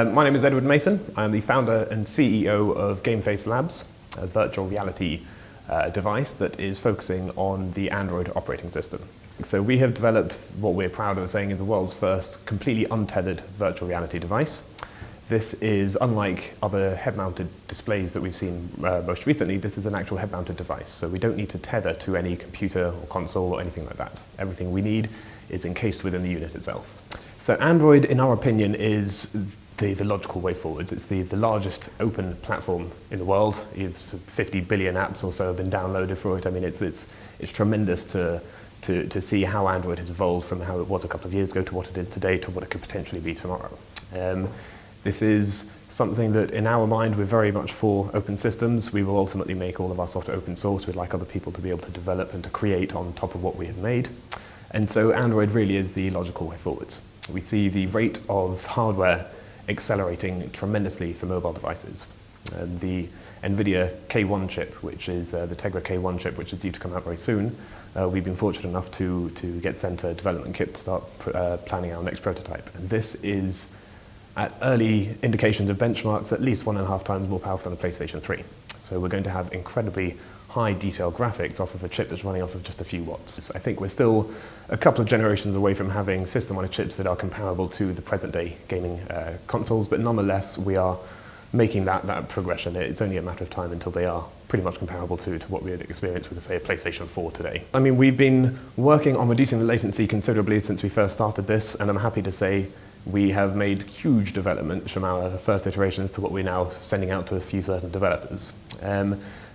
My name is Edward Mason. I'm the founder and CEO of GameFace Labs, a virtual reality device that is focusing on the Android operating system. So we have developed what we're proud of saying is the world's first completely untethered virtual reality device. This is, unlike other head-mounted displays that we've seen most recently, this is an actual head-mounted device. So we don't need to tether to any computer or console or anything like that. Everything we need is encased within the unit itself. So Android, in our opinion, is the logical way forwards. It's the largest open platform in the world. It's 50 billion apps or so have been downloaded for it. I mean, it's tremendous to see how Android has evolved from how it was a couple of years ago to what it is today to what it could potentially be tomorrow. This is something that, in our mind, we're very much for open systems. We will ultimately make all of our software open source. We'd like other people to be able to develop and to create on top of what we have made. And so Android really is the logical way forwards. We see the rate of hardware accelerating tremendously for mobile devices. The NVIDIA K1 chip, which is the Tegra K1 chip, which is due to come out very soon, we've been fortunate enough to get sent a development kit to start planning our next prototype. And this is, at early indications of benchmarks, at least 1.5 times more powerful than the PlayStation 3. So we're going to have incredibly high detail graphics off of a chip that's running off of just a few watts. I think we're still a couple of generations away from having system-on-a-chips that are comparable to the present-day gaming consoles, but nonetheless we are making that progression. It's only a matter of time until they are pretty much comparable to what we would experience with, say, a PlayStation 4 today. I mean, we've been working on reducing the latency considerably since we first started this, and I'm happy to say we have made huge developments from our first iterations to what we're now sending out to a few certain developers.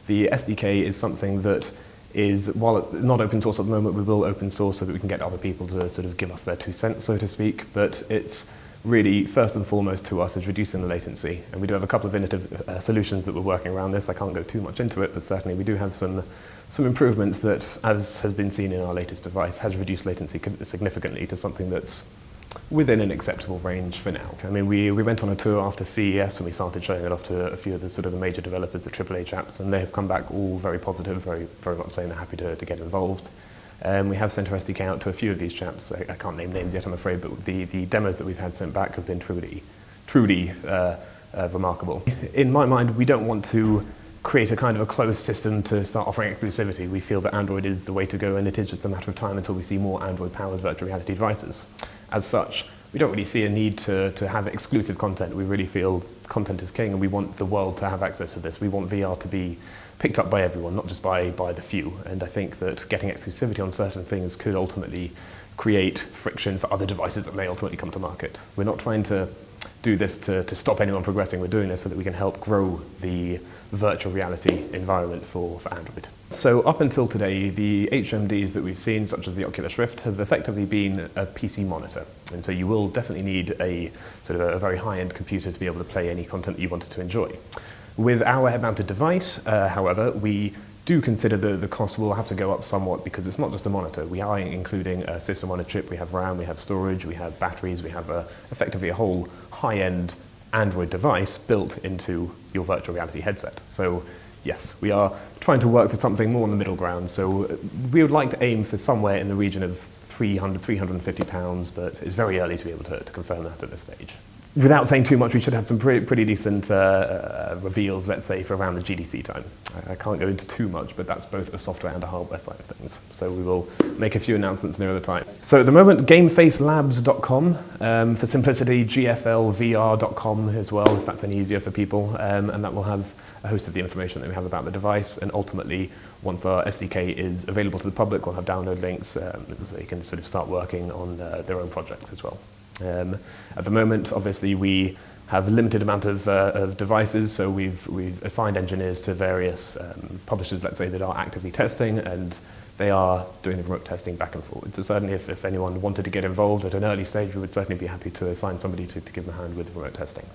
The SDK is something that is, while it's not open source at the moment, we will open source so that we can get other people to sort of give us their 2 cents, so to speak, but it's really, first and foremost to us, is reducing the latency. And we do have a couple of innovative solutions that we're working around this. I can't go too much into it, but certainly we do have some improvements that, as has been seen in our latest device, has reduced latency significantly to something that's within an acceptable range for now. I mean, we went on a tour after CES and we started showing it off to a few of the sort of the major developers, the AAA chaps, and they have come back all very positive, very much saying they're happy to get involved. We have sent our SDK out to a few of these chaps. I can't name names yet, I'm afraid, but the demos that we've had sent back have been truly remarkable. In my mind, we don't want to create a kind of a closed system to start offering exclusivity. We feel that Android is the way to go, and it is just a matter of time until we see more Android-powered virtual reality devices. As such, we don't really see a need to have exclusive content. We really feel content is king, and we want the world to have access to this. We want VR to be picked up by everyone, not just by the few. And I think that getting exclusivity on certain things could ultimately create friction for other devices that may ultimately come to market. We're not trying to do this to stop anyone progressing. We're doing this so that we can help grow the virtual reality environment for Android. So up until today, the HMDs that we've seen, such as the Oculus Rift, have effectively been a PC monitor. And so you will definitely need a sort of a very high-end computer to be able to play any content that you wanted to enjoy. With our head-mounted device, however, we do consider the cost will have to go up somewhat because it's not just a monitor. We are including a system on a chip. We have RAM, we have storage, we have batteries, we have effectively a whole high-end Android device built into your virtual reality headset. So yes, we are trying to work for something more on the middle ground. So we would like to aim for somewhere in the region of 350 pounds, but it's very early to be able to confirm that at this stage. Without saying too much, we should have some pretty decent reveals, let's say, for around the GDC time. I can't go into too much, but that's both a software and a hardware side of things. So we will make a few announcements near the time. So at the moment, GameFaceLabs.com, for simplicity, GFLVR.com as well, if that's any easier for people, and that will have a host of the information that we have about the device, and ultimately, once our SDK is available to the public, we'll have download links so they can sort of start working on their own projects as well. At the moment, obviously, we have a limited amount of devices, so we've assigned engineers to various publishers, let's say, that are actively testing, and they are doing the remote testing back and forward. So certainly, if anyone wanted to get involved at an early stage, we would certainly be happy to assign somebody to give them a hand with remote testing.